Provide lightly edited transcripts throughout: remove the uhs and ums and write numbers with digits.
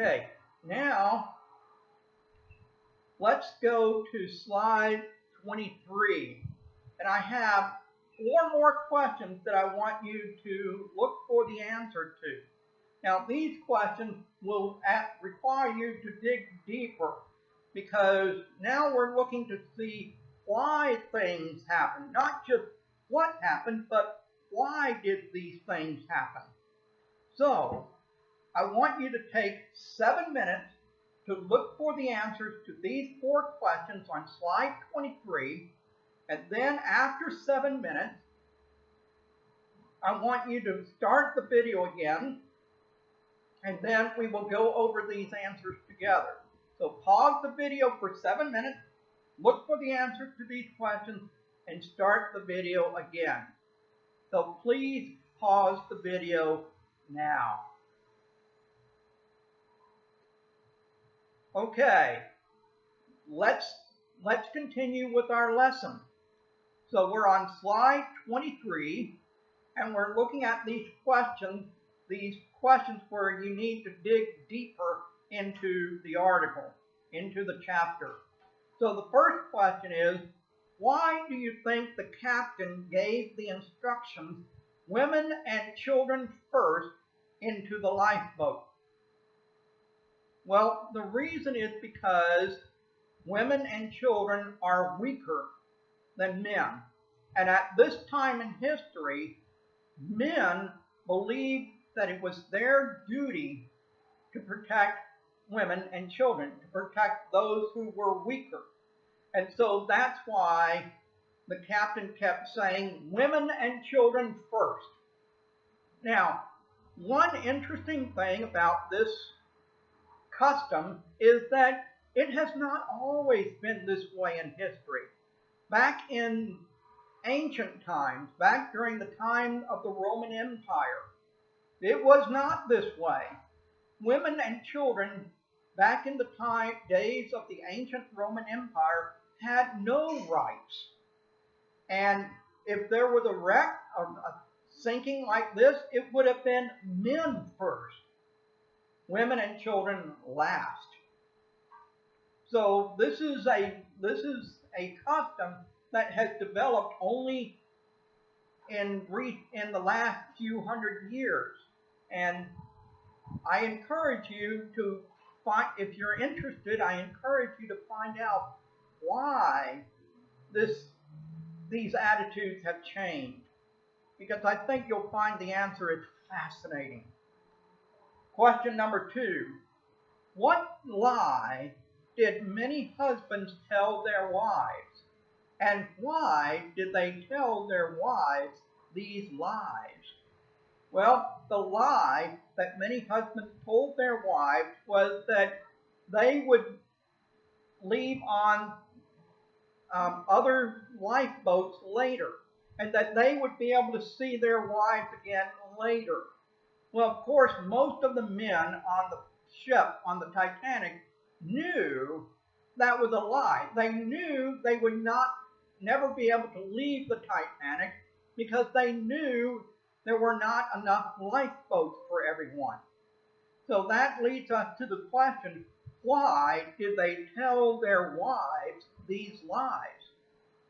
Okay, now let's go to slide 23. And I have 4 more questions that I want you to look for the answer to. Now, these questions will require you to dig deeper because now we're looking to see why things happen. Not just what happened, but why did these things happen? So, I want you to take 7 minutes to look for the answers to these 4 questions on slide 23, and then after 7 minutes, I want you to start the video again, and then we will go over these answers together. So pause the video for 7 minutes, look for the answers to these questions, and start the video again. So please pause the video now. Okay, let's continue with our lesson. So we're on slide 23, and we're looking at these questions where you need to dig deeper into the article, into the chapter. So the first question is, why do you think the captain gave the instructions, women and children first, into the lifeboat? Well, the reason is because women and children are weaker than men. And at this time in history, men believed that it was their duty to protect women and children, to protect those who were weaker. And so that's why the captain kept saying, women and children first. Now, one interesting thing about this custom is that it has not always been this way in history. Back in ancient times, back during the time of the Roman Empire, it was not this way. Women and children back in the days of the ancient Roman Empire had no rights. And if there was a wreck, a sinking like this, it would have been men first. Women and children last. So this is a custom that has developed only in the last few hundred years. And I encourage you to find, if you're interested, I encourage you to find out why these attitudes have changed. Because I think you'll find the answer is fascinating. Question number 2. What lie did many husbands tell their wives? And why did they tell their wives these lies? Well, the lie that many husbands told their wives was that they would leave on other lifeboats later, and that they would be able to see their wives again later. Well, of course, most of the men on the ship, on the Titanic, knew that was a lie. They knew they would never be able to leave the Titanic because they knew there were not enough lifeboats for everyone. So that leads us to the question, why did they tell their wives these lies?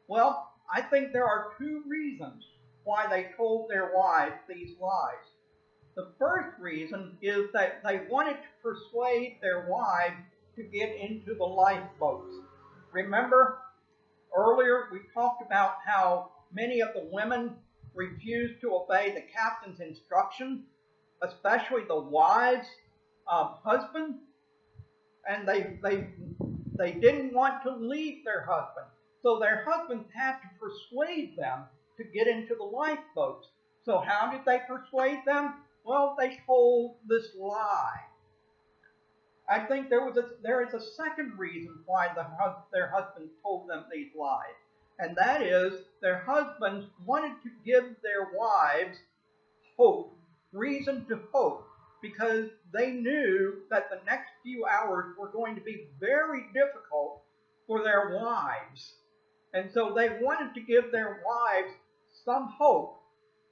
Well, I think there are 2 reasons why they told their wives these lies. The first reason is that they wanted to persuade their wives to get into the lifeboats. Remember, earlier we talked about how many of the women refused to obey the captain's instructions, especially the wives' husbands, and they didn't want to leave their husband. So their husbands had to persuade them to get into the lifeboats. So how did they persuade them? Well, they told this lie. I think there is a second reason why their husbands told them these lies, and that is their husbands wanted to give their wives hope, reason to hope, because they knew that the next few hours were going to be very difficult for their wives. And so they wanted to give their wives some hope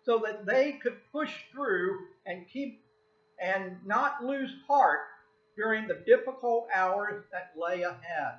so that they could push through and not lose heart during the difficult hours that lay ahead.